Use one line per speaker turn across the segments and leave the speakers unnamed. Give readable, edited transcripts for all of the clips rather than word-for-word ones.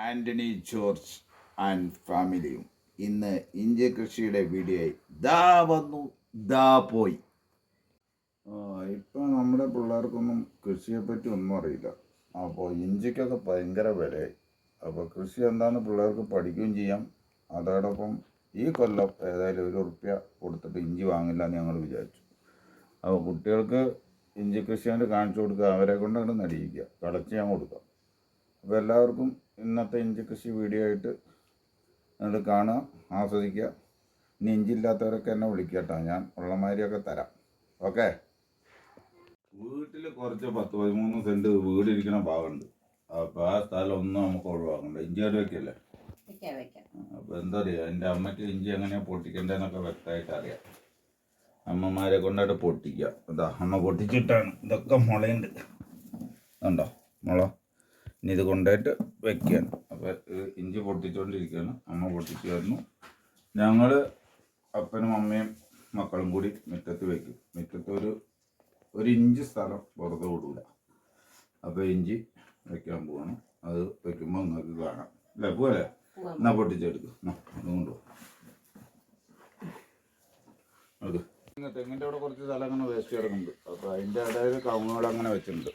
Antony George and ഫാമിലിയും ഇന്ന് ഇഞ്ചി കൃഷിയുടെ വീഡിയോയിൽ ദാ വന്നു ദാ പോയി. ഇപ്പം നമ്മുടെ പിള്ളേർക്കൊന്നും കൃഷിയെപ്പറ്റി ഒന്നും അറിയില്ല. അപ്പോൾ ഇഞ്ചിക്കൊക്കെ ഭയങ്കര വിലയായി. അപ്പോൾ കൃഷി എന്താണെന്ന് പിള്ളേർക്ക് പഠിക്കുകയും ചെയ്യാം. അതോടൊപ്പം ഈ കൊല്ലം ഏതായാലും ₹1 കൊടുത്തിട്ട് ഇഞ്ചി വാങ്ങില്ല എന്ന് ഞങ്ങൾ വിചാരിച്ചു. അപ്പോൾ കുട്ടികൾക്ക് ഇഞ്ചി കൃഷി കൊണ്ട് കാണിച്ചു കൊടുക്കുക, അവരെ കൊണ്ട് അങ്ങോട്ട് നടിയിക്കുക, കളച്ച് ഞാൻ കൊടുക്കാം. അപ്പോൾ എല്ലാവർക്കും ഇന്നത്തെ ഇഞ്ചി കൃഷി വീഡിയോ ആയിട്ട് എന്നിട്ട് കാണുക, ആസ്വദിക്കുക. ഇനി ഇഞ്ചി ഇല്ലാത്തവരൊക്കെ എന്നെ വിളിക്കട്ടോ, ഞാൻ ഉള്ളമാതിരിയൊക്കെ തരാം. ഓക്കെ. വീട്ടിൽ കുറച്ച് 10-13 സെൻറ്റ് വീടിരിക്കുന്ന ഭാഗമുണ്ട്. അപ്പോൾ ആ സ്ഥലം ഒന്നും നമുക്ക് ഒഴിവാക്കണ്ട. ഇഞ്ചി കറി വയ്ക്കല്ലേ. അപ്പോൾ എന്താ പറയുക, എൻ്റെ അമ്മയ്ക്ക് ഇഞ്ചി എങ്ങനെയാണ് പൊട്ടിക്കേണ്ടതെന്നൊക്കെ വ്യക്തമായിട്ട് അറിയാം. അമ്മമാരെ കൊണ്ടായിട്ട് പൊട്ടിക്കുക. ഇതാ അമ്മ പൊട്ടിച്ചിട്ടാണ്. ഇതൊക്കെ മുളയുണ്ട്, ഉണ്ടോ മുള. ഇനി ഇത് കൊണ്ടായിട്ട് വെക്കുകയാണ്. അപ്പോൾ ഇഞ്ചി പൊട്ടിച്ചുകൊണ്ടിരിക്കുകയാണ്. അമ്മ പൊട്ടിച്ചു വരുന്നു. ഞങ്ങൾ അപ്പനും അമ്മയും മക്കളും കൂടി മുറ്റത്ത് വയ്ക്കും. മുറ്റത്ത് ഒരു ഇഞ്ച് സ്ഥലം വെറുതെ വിടൂല. അപ്പോൾ ഇഞ്ചി വയ്ക്കാൻ പോവാണ്. അത് വയ്ക്കുമ്പോൾ നിങ്ങൾക്ക് കാണാം അല്ലേ. പോവല്ലേ? എന്നാൽ പൊട്ടിച്ചെടുക്കും. അതും കൊണ്ടുപോകും. അത് തെങ്ങിൻ്റെ അവിടെ കുറച്ച് സ്ഥലം അങ്ങനെ വേസ്റ്റ് കിടക്കുന്നുണ്ട്. അപ്പോൾ അതിൻ്റെ ഇടയിൽ കവുങ്ങുകൾ അങ്ങനെ വെച്ചിട്ടുണ്ട്.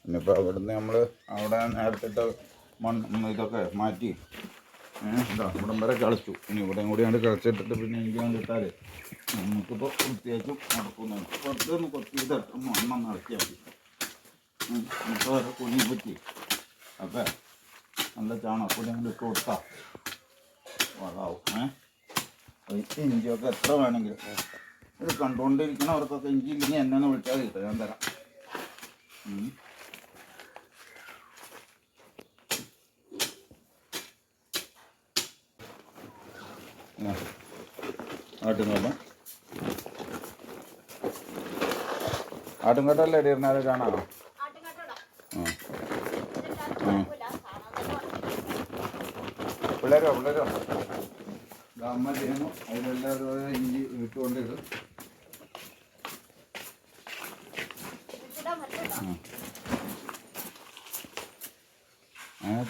ഇനിയിപ്പോൾ അവിടുന്ന് നമ്മൾ അവിടെ നേരത്തെ ഇതൊക്കെ മാറ്റി ഇതാ ഇവിടം വരെ കളിച്ചു. ഇനി ഇവിടെയും കൂടി അങ്ങോട്ട് കളിച്ചിട്ടിട്ട് പിന്നെ എനിക്ക് കിട്ടാൽ നമുക്കിപ്പോൾ പ്രത്യേകിച്ചും നടക്കുന്നു. പുറത്ത് നിന്ന് കുറച്ച് ഇതൊക്കെ മണ്ണം നടത്തിയാൽ മതി. ഇപ്പോൾ വരെ കുഞ്ഞി പറ്റി. അപ്പോൾ നല്ല ചാണകപ്പൊടി അങ്ങോട്ട് ഇട്ട് കൊടുത്താൽ വളമാവും. ഇഞ്ചിയൊക്കെ എത്ര വേണമെങ്കിലും ഇത് കണ്ടുകൊണ്ടിരിക്കണവർക്കൊക്കെ ഇഞ്ചി ഇല്ലെങ്കിൽ എന്നെ വിളിച്ചാൽ കിട്ടും, ഞാൻ തരാം. ആട്ടുംകാട്ടല്ലേ ഇടിയിരുന്നാലും കാണാമോ? പിള്ളേരോ അമ്മ ചെയ്യുന്നു. അതിലെല്ലാവരും ഇഞ്ചി ഇട്ടുകൊണ്ടിത്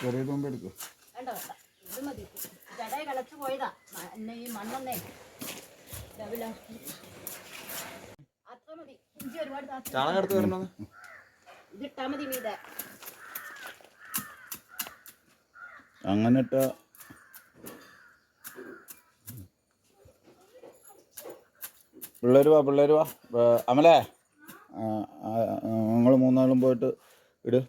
ചെറിയ തുമ്പ് എടുക്കും. ചാണകം എടുത്ത് വരണോ? അങ്ങനെ ഇട്ട പിള്ളേർ വാ അമലേ, നിങ്ങൾ 3 ആളും പോയിട്ട് ഇട്.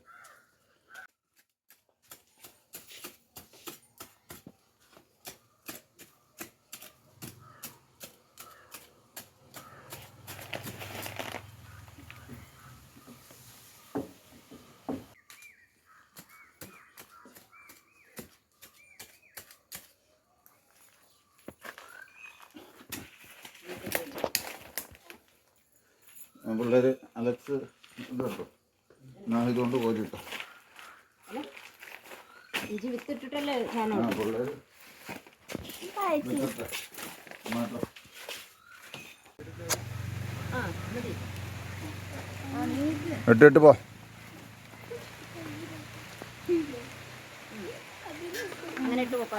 പിള്ളേർ അലക്സ് ഇത് കേട്ടോ, ഞാൻ ഇതുകൊണ്ട് കോരിട്ടോ. പിള്ളേർ ഇട്ടിട്ട് പോ. അങ്ങനെ ഇട്ട് പോക്കാ.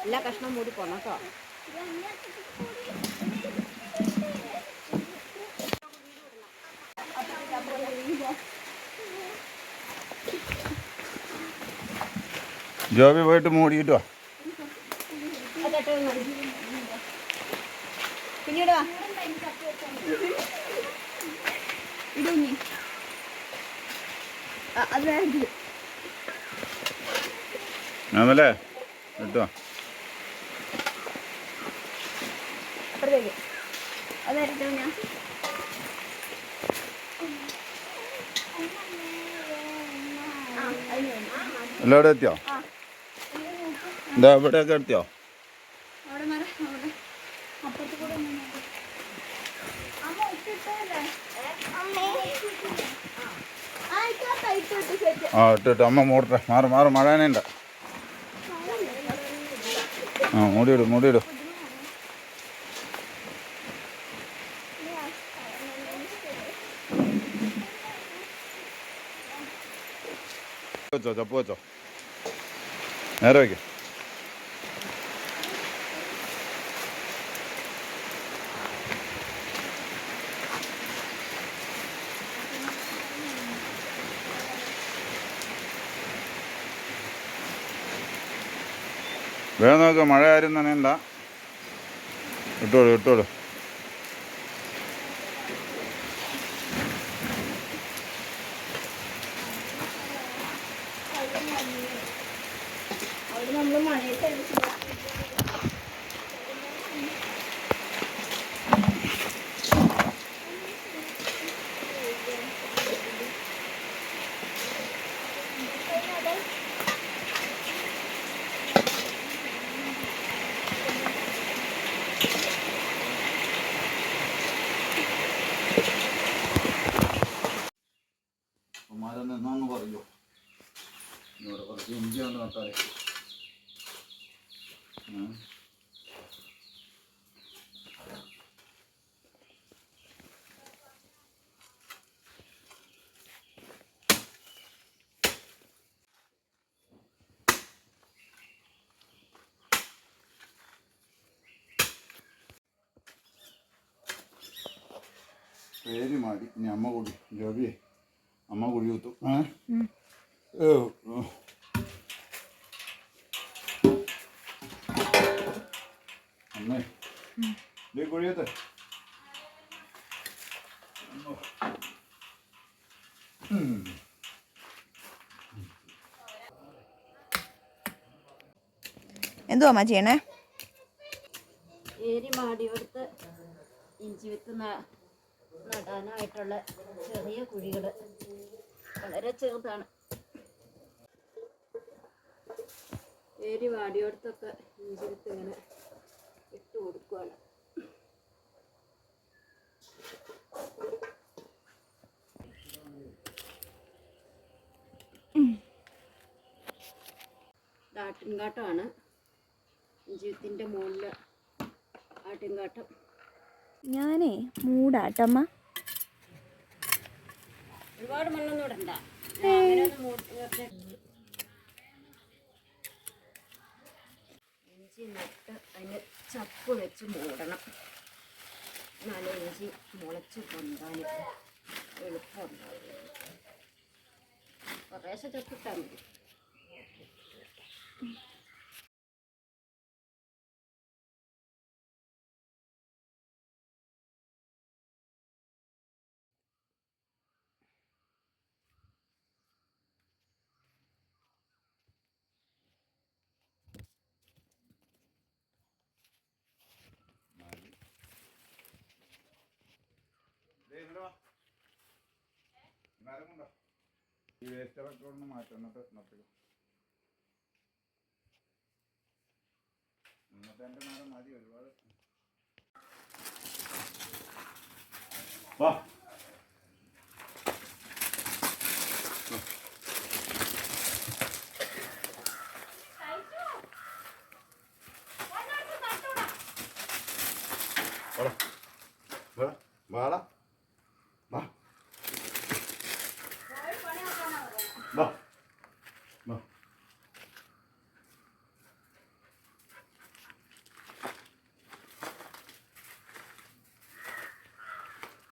എല്ലാ കഷ്ണം മൂടി പോണം കേട്ടോ. ജോബി പോയിട്ട് മൂടിയിട്ട് വാ. പിന്നീട് വാ. അതല്ലേ കേട്ടോ. എല്ലാവിടെ എത്തിയോ? എന്താ ഇവിടെയൊക്കെ എത്തിയോ? ഇട്ടിട്ട് അമ്മ മൂടട്ടെ. മാറി മഴേനുണ്ട്. മൂടിയിടും. വെച്ചോ, ചപ്പ് വെച്ചോ, നേരെ വയ്ക്കും. വേഗം നോക്കുക, മഴ ആരും നനയണ്ട. ഇട്ടോളൂ ഇട്ടോളൂ. അമ്മമാരൊന്ന് എന്നാന്ന് പറയോ? ഇവിടെ കുറച്ച് ഇഞ്ചി കൊണ്ട് നട്ടാലേ. പേര് മാടി. ഇനി അമ്മ കൂടി ജോബിയെ, അമ്മ കുഴി കുത്തും. അമ്മേ ഇതേ കുഴിയത്തെ
എന്തുവാ അമ്മ ചെയ്യണേ?
ഏരി മാടിയോടുത്ത് ഇഞ്ചി വിത്ത് നടാനായിട്ടുള്ള ചെറിയ കുഴികൾ, വളരെ ചെറുതാണ്. ഏരി വാടിയോടത്തൊക്കെ ഇഞ്ചി വിത്ത് ഇങ്ങനെ ഇട്ട് കൊടുക്കുകയാണ്. ആട്ടിൻകാട്ടമാണ് ഇഞ്ചി വിത്തിൻ്റെ മുകളിൽ ആട്ടിൻകാട്ടം.
ഞാനേ മൂടാട്ടമ്മ.
ഒരുപാട് മണ്ണൊന്നും ഇടണ്ട. ഇഞ്ചി നട്ട് അതിന് ചപ്പ് വെച്ച് മൂടണം. നല്ല ഇഞ്ചി മുളച്ച് പൊന്താൻ എളുപ്പമുണ്ടാവും. കുറേശ്ശെ ചപ്പിട്ടാൽ മതി.
ഈ വേസ്റ്റൊക്കെ ഒന്ന് മാറ്റാം. എന്നിട്ട് നട്ടുക. ഇന്നത്തെ എൻ്റെ നേരം മതി ഒരുപാട്. വാ